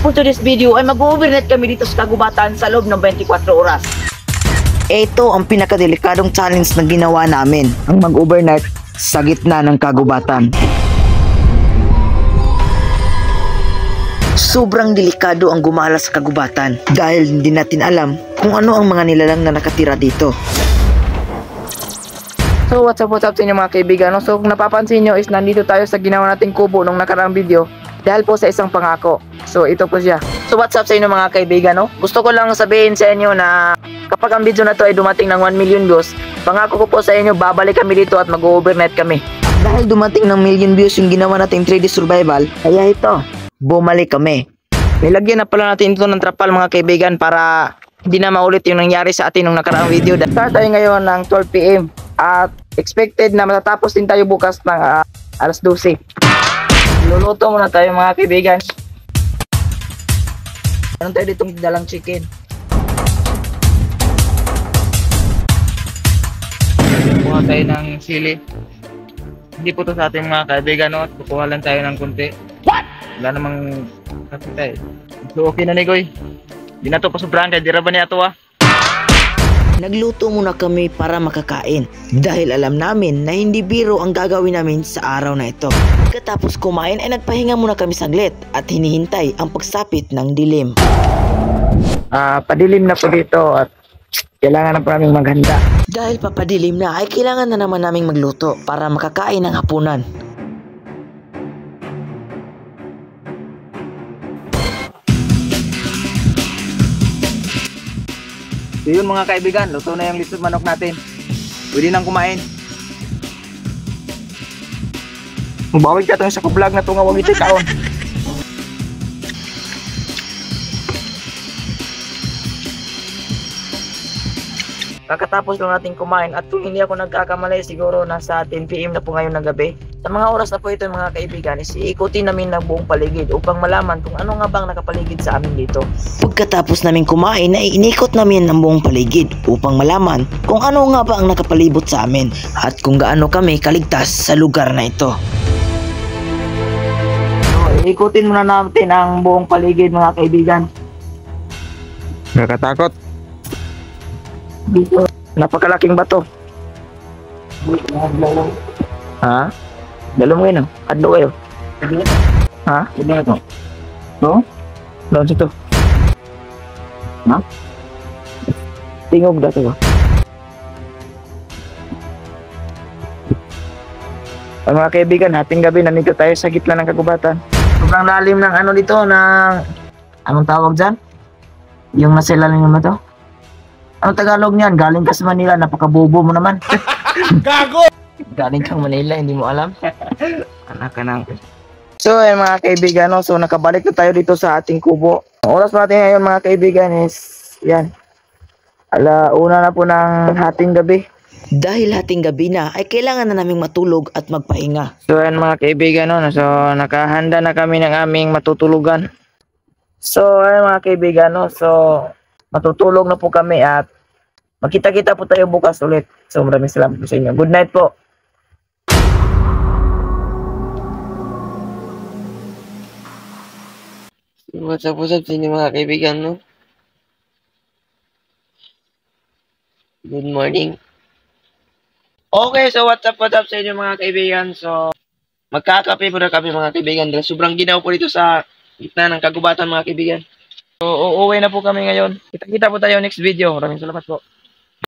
pagkatapos to this video ay mag-overnight kami dito sa kagubatan sa loob ng 24 oras. Ito ang pinakadelikadong challenge na ginawa namin, ang mag-overnight sa gitna ng kagubatan. Sobrang delikado ang gumala sa kagubatan dahil hindi natin alam kung ano ang mga nilalang na nakatira dito. So what's up sa inyo mga kaibigan, no? So kung napapansin nyo is nandito tayo sa ginawa nating kubo nung nakaraang video dahil po sa isang pangako. So ito po siya. So what's up sa inyo mga kaibigan, no? Gusto ko lang sabihin sa inyo na kapag ang video na to ay dumating ng 1 million views, pangako ko po sa inyo babalik kami dito at mag-overnight kami. Dahil dumating ng million views yung ginawa nating 3D survival, kaya ito, bumalik kami. Nilagyan na pala natin ito ng trapal mga kaibigan para hindi na maulit yung nangyari sa atin nung nakaraang video. Start tayo ngayon ng 12 PM at expected na matatapos din tayo bukas ng alas 12. Luluto muna tayo mga kaibigan. Meron tayo ditong dalang chicken. Kuha tayo ng sili. Hindi po to sa ating mga kaibigan, no? Kukuha lang tayo ng kunti. What? Wala namang kapita eh. So okay na ni Goy. Di na to pasubrahan kaya di ra ba niya to Nagluto muna kami para makakain dahil alam namin na hindi biro ang gagawin namin sa araw na ito. Pagkatapos kumain ay nagpahinga muna kami saglit at hinihintay ang pagsapit ng dilim. Padilim na po dito at kailangan na po namin maghanda. Dahil papadilim na ay kailangan na naman naming magluto para makakain ng hapunan. So yun mga kaibigan, luto na yung litod manok natin. Pwede nang kumain. Mabawig ka itong sa vlog na ito nga wag ito kaon. Kakatapos lang natin kumain at kung hindi ako nagkakamali siguro nasa 10 PM na po ngayon ng gabi. Sa mga oras na po ito mga kaibigan is iikutin namin ng buong paligid upang malaman kung ano nga bang nakapaligid sa amin dito. Pagkatapos namin kumain ay inikot namin ang buong paligid upang malaman kung ano nga ba ang nakapalibot sa amin at kung gaano kami kaligtas sa lugar na ito. So, iikutin muna natin ang buong paligid mga kaibigan. Nakatakot. Dito, napakalaking bato. Ha? Dalo mo yun, adlo kayo. Ha? Ito na ito. No? Doon siya to. Ha? Tingog na ito. Ang mga kaibigan, hating gabi nandito tayo sa gitna ng kagubatan. Sobrang lalim ng ano dito, ng... Anong tawag dyan? Yung nasa ilalim mo to? Ano Tagalog niyan? Galing ka sa Manila, napakabobo mo naman. Gago! Galing kang Manila, hindi mo alam. Anak ka nang. So, ayun mga kaibigan, no? So nakabalik na tayo dito sa ating kubo. Ang oras natin ngayon mga kaibigan is, yan. Alauna na po ng hating gabi. Dahil hating gabi na, ay kailangan na naming matulog at magpahinga. So, ayun mga kaibigan, no? So, nakahanda na kami ng aming matutulugan. So, ayun mga kaibigan, no? So, matutulog na po kami at magkita-kita po tayo bukas ulit. So maraming salamat po sa inyo. Good night po. What's up sa inyo mga kaibigan, no? Good morning. Okay, so what's up sa inyo mga kaibigan? So, magkakape po na kami mga kaibigan. Dahil sobrang ginaw po dito sa gitna ng kagubatan mga kaibigan. So, uuwi na po kami ngayon. Kita-kita po tayo next video. Maraming salamat po.